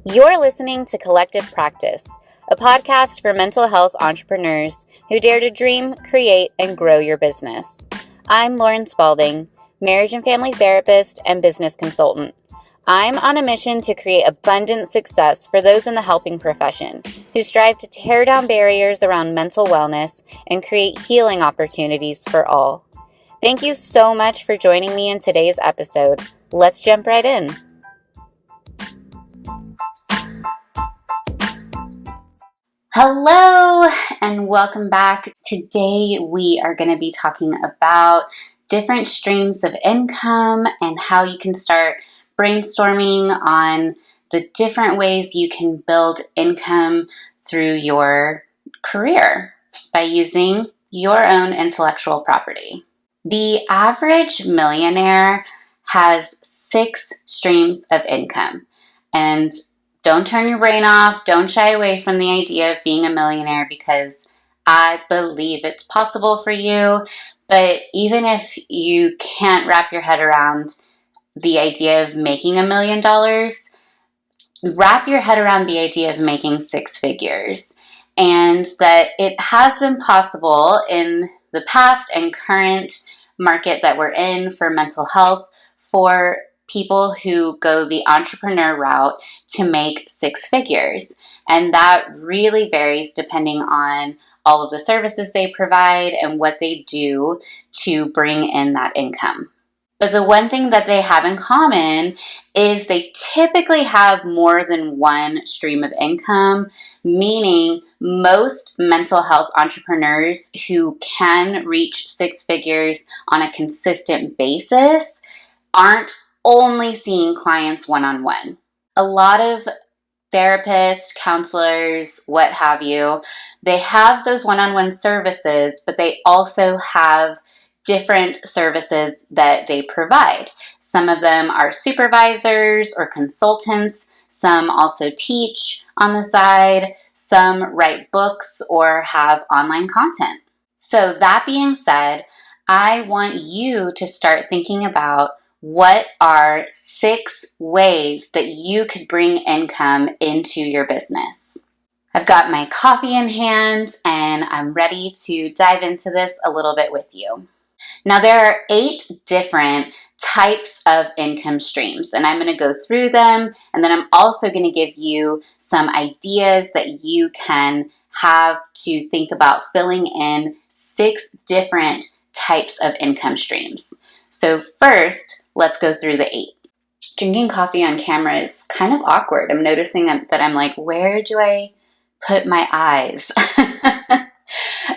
You're listening to Collective Practice, a podcast for mental health entrepreneurs who dare to dream, create, and grow your business. I'm Lauren Spalding, marriage and family therapist and business consultant. I'm on a mission to create abundant success for those in the helping profession who strive to tear down barriers around mental wellness and create healing opportunities for all. Thank you so much for joining me in today's episode. Let's jump right in. Hello and welcome back. Today we are going to be talking about different streams of income and how you can start brainstorming on the different ways you can build income through your career by using your own intellectual property. The average millionaire has 6 streams of income, and don't turn your brain off. Don't shy away from the idea of being a millionaire because I believe it's possible for you. But even if you can't wrap your head around the idea of making $1 million, wrap your head around the idea of making 6 figures. And that it has been possible in the past and current market that we're in for mental health for people who go the entrepreneur route to make 6 figures. And that really varies depending on all of the services they provide and what they do to bring in that income. But the one thing that they have in common is they typically have more than one stream of income, meaning most mental health entrepreneurs who can reach 6 figures on a consistent basis aren't only seeing clients one-on-one. A lot of therapists, counselors, what have you, they have those one-on-one services, but they also have different services that they provide. Some of them are supervisors or consultants. Some also teach on the side. Some write books or have online content. So that being said, I want you to start thinking about what are 6 ways that you could bring income into your business. I've got my coffee in hand and I'm ready to dive into this a little bit with you. Now, there are 8 different types of income streams, and I'm going to go through them, and then I'm also going to give you some ideas that you can have to think about filling in 6 different types of income streams. So first, let's go through the 8. Drinking coffee on camera is kind of awkward. I'm noticing that I'm like, where do I put my eyes?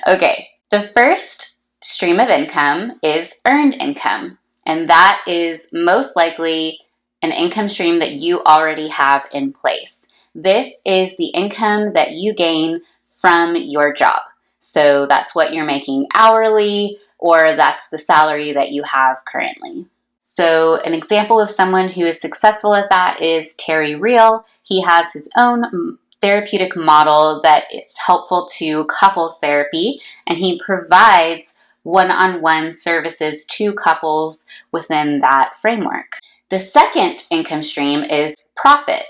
Okay, the first stream of income is earned income, and that is most likely an income stream that you already have in place. This is the income that you gain from your job. So that's what you're making hourly, or that's the salary that you have currently. So an example of someone who is successful at that is Terry Real. He has his own therapeutic model that it's helpful to couples therapy, and he provides one-on-one services to couples within that framework. The second income stream is profit.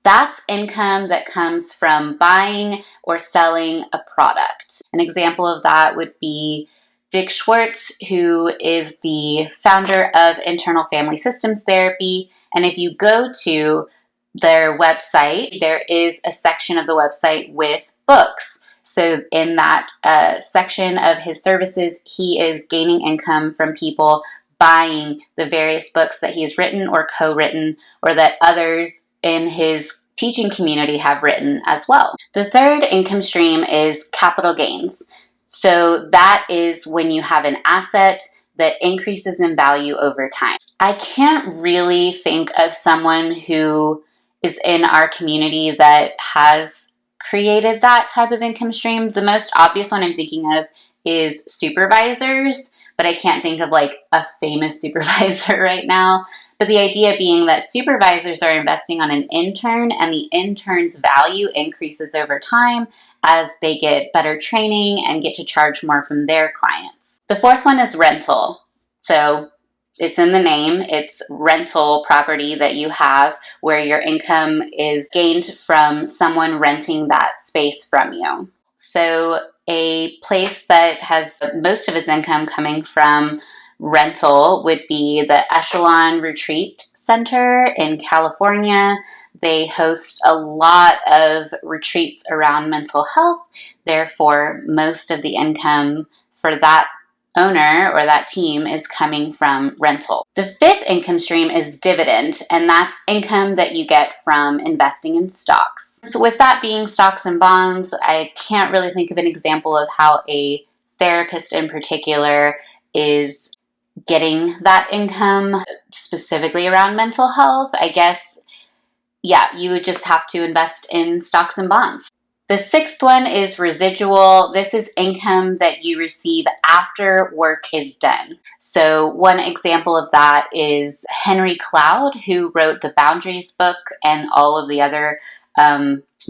That's income that comes from buying or selling a product. An example of that would be Dick Schwartz, who is the founder of Internal Family Systems Therapy. And if you go to their website, there is a section of the website with books. So in that section of his services, he is gaining income from people buying the various books that he's written or co-written, or that others in his teaching community have written as well. The third income stream is capital gains. So that is when you have an asset that increases in value over time. I can't really think of someone who is in our community that has created that type of income stream. The most obvious one I'm thinking of is supervisors, but I can't think of like a famous supervisor right now. But the idea being that supervisors are investing on an intern, and the intern's value increases over time as they get better training and get to charge more from their clients. The fourth one is rental. So It's in the name. It's rental property that you have where your income is gained from someone renting that space from you. So a place that has most of its income coming from rental would be the Echelon Retreat Center in California. They host a lot of retreats around mental health. Therefore, most of the income for that owner or that team is coming from rental. The fifth income stream is dividend, and that's income that you get from investing in stocks. So with that being stocks and bonds, I can't really think of an example of how a therapist in particular is getting that income specifically around mental health. I guess, yeah, you would just have to invest in stocks and bonds. The sixth one is residual. This is income that you receive after work is done. So one example of that is Henry Cloud, who wrote the Boundaries book and all of the other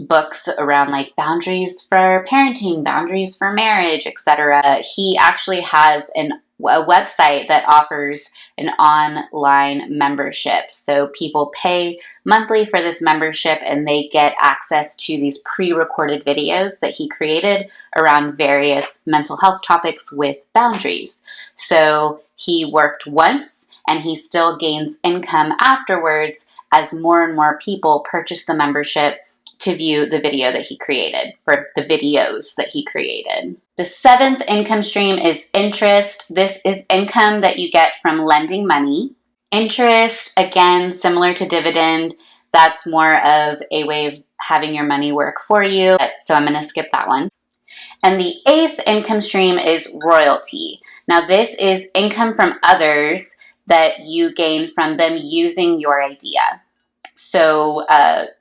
books around like boundaries for parenting, boundaries for marriage, etc. He actually has a website that offers an online membership. So people pay monthly for this membership and they get access to these pre-recorded videos that he created around various mental health topics with boundaries. So he worked once and he still gains income afterwards as more and more people purchase the membership to view the video that he created, or the videos that he created. The seventh income stream is interest. This is income that you get from lending money. Interest, again, similar to dividend, that's more of a way of having your money work for you. So I'm going to skip that one. And the eighth income stream is royalty. Now, this is income from others that you gain from them using your idea. So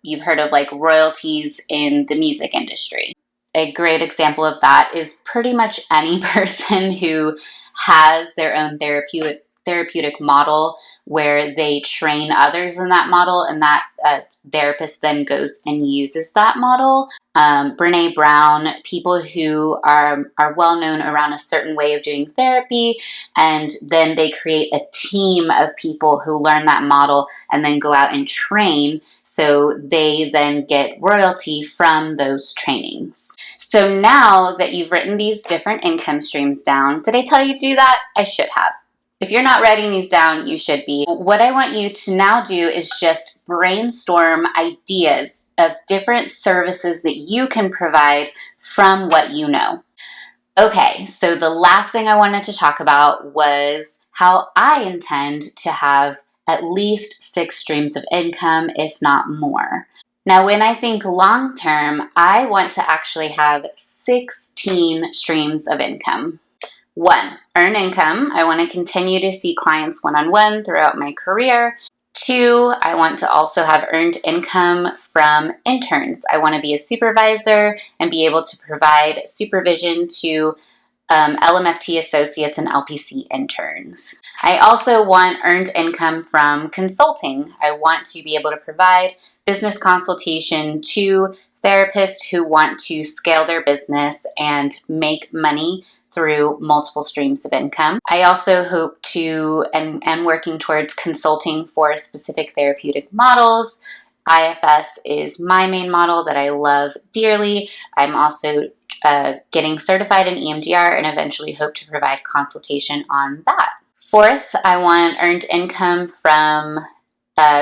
you've heard of like royalties in the music industry. A great example of that is pretty much any person who has their own therapeutic model where they train others in that model, and that therapist then goes and uses that model. Brene Brown, people who are well known around a certain way of doing therapy, and then they create a team of people who learn that model and then go out and train, so they then get royalty from those trainings. So now that you've written these different income streams down, did I tell you to do that? I should have. If you're not writing these down, you should be. What I want you to now do is just brainstorm ideas of different services that you can provide from what you know. Okay, so the last thing I wanted to talk about was how I intend to have at least 6 streams of income, if not more. Now, when I think long term, I want to actually have 16 streams of income. 1, earn income. I want to continue to see clients one-on-one throughout my career. 2, I want to also have earned income from interns. I want to be a supervisor and be able to provide supervision to LMFT associates and LPC interns. I also want earned income from consulting. I want to be able to provide business consultation to therapists who want to scale their business and make money through multiple streams of income. I also hope to, and working towards consulting for specific therapeutic models. IFS is my main model that I love dearly. I'm also getting certified in EMDR and eventually hope to provide consultation on that. 4th, I want earned income from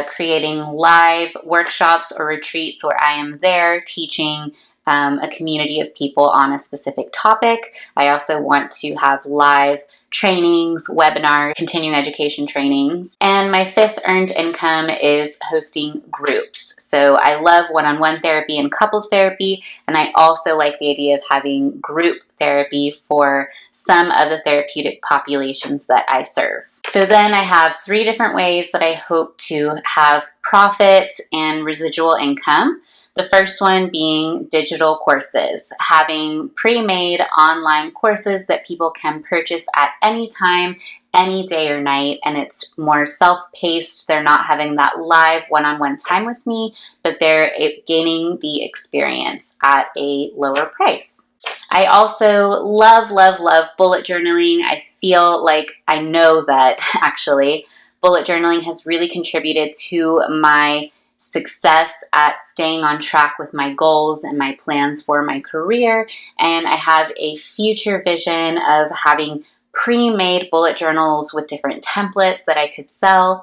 creating live workshops or retreats where I am there teaching a community of people on a specific topic. I also want to have live trainings, webinars, continuing education trainings. And my 5th earned income is hosting groups. So I love one-on-one therapy and couples therapy, and I also like the idea of having group therapy for some of the therapeutic populations that I serve. So then I have 3 different ways that I hope to have profits and residual income. The first one being digital courses, having pre-made online courses that people can purchase at any time, any day or night, and it's more self-paced. They're not having that live one-on-one time with me, but they're gaining the experience at a lower price. I also love, love, love bullet journaling. I feel like I know that actually bullet journaling has really contributed to my success at staying on track with my goals and my plans for my career. And I have a future vision of having pre-made bullet journals with different templates that I could sell.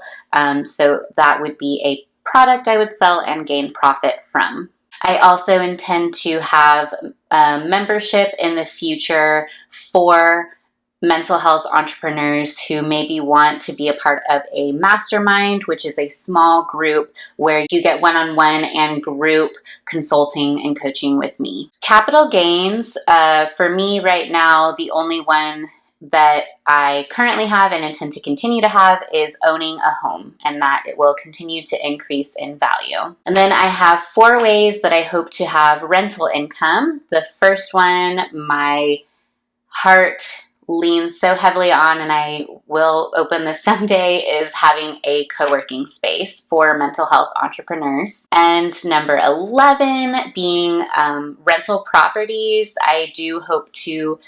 So that would be a product I would sell and gain profit from. I also intend to have a membership in the future for mental health entrepreneurs who maybe want to be a part of a mastermind, which is a small group where you get one-on-one and group consulting and coaching with me. Capital gains, for me right now, the only one that I currently have and intend to continue to have is owning a home, and that it will continue to increase in value. And then I have 4 ways that I hope to have rental income. The first one, my heart leans so heavily on, and I will open this someday, is having a co-working space for mental health entrepreneurs. And number 11 being rental properties. I do hope to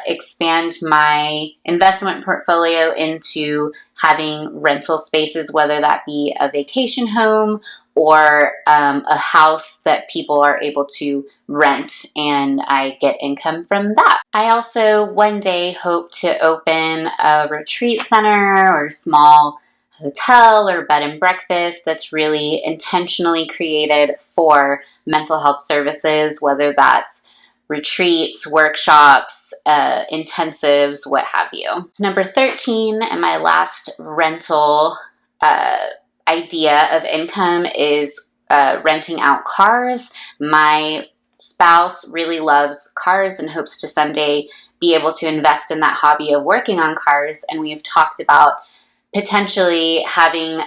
expand my investment portfolio into having rental spaces, whether that be a vacation home or a house that people are able to rent, and I get income from that. I also one day hope to open a retreat center or small hotel or bed and breakfast that's really intentionally created for mental health services, whether that's retreats, workshops, intensives, what have you. Number 13, and my last rental idea of income, is renting out cars. My spouse really loves cars and hopes to someday be able to invest in that hobby of working on cars, and we've talked about potentially having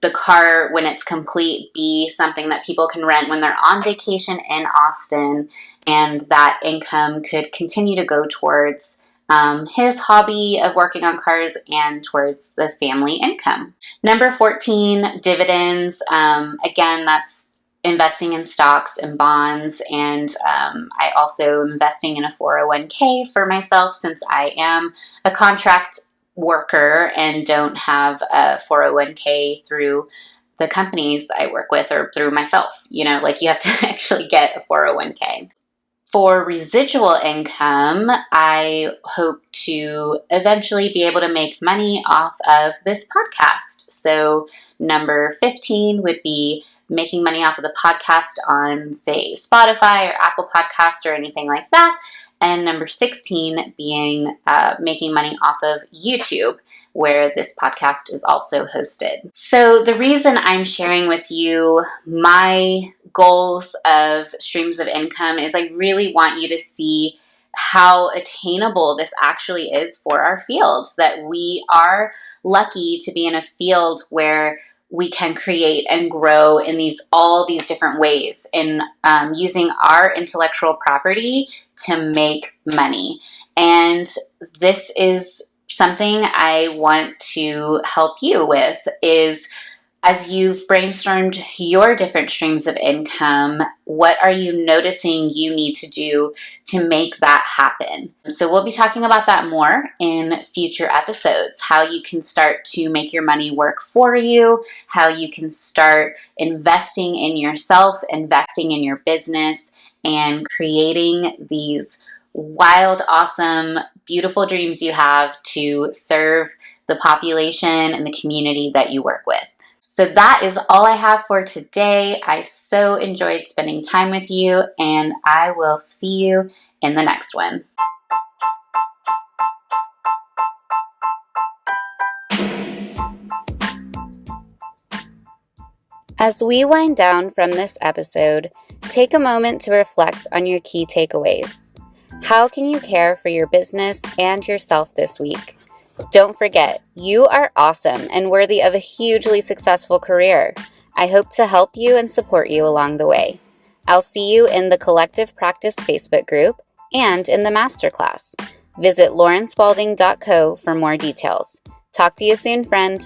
the car, when it's complete, be something that people can rent when they're on vacation in Austin, and that income could continue to go towards his hobby of working on cars and towards the family income. Number 14, dividends. Again, that's investing in stocks and bonds, and I also am investing in a 401k for myself, since I am a contract worker and don't have a 401k through the companies I work with or through myself. You know, like you have to actually get a 401k. For residual income, I hope to eventually be able to make money off of this podcast. So number 15 would be making money off of the podcast on, say, Spotify or Apple Podcasts or anything like that. And number 16 being making money off of YouTube, where this podcast is also hosted. So the reason I'm sharing with you my goals of streams of income is I really want you to see how attainable this actually is for our field, that we are lucky to be in a field where we can create and grow in all these different ways, in using our intellectual property to make money. And this is something I want to help you with, is as you've brainstormed your different streams of income, what are you noticing you need to do to make that happen? So we'll be talking about that more in future episodes, how you can start to make your money work for you, how you can start investing in yourself, investing in your business, and creating these wild, awesome, beautiful dreams you have to serve the population and the community that you work with. So that is all I have for today. I so enjoyed spending time with you, and I will see you in the next one. As we wind down from this episode, take a moment to reflect on your key takeaways. How can you care for your business and yourself this week? Don't forget, you are awesome and worthy of a hugely successful career. I hope to help you and support you along the way. I'll see you in the Collective Practice Facebook group and in the masterclass. Visit laurenspalding.co for more details. Talk to you soon, friend.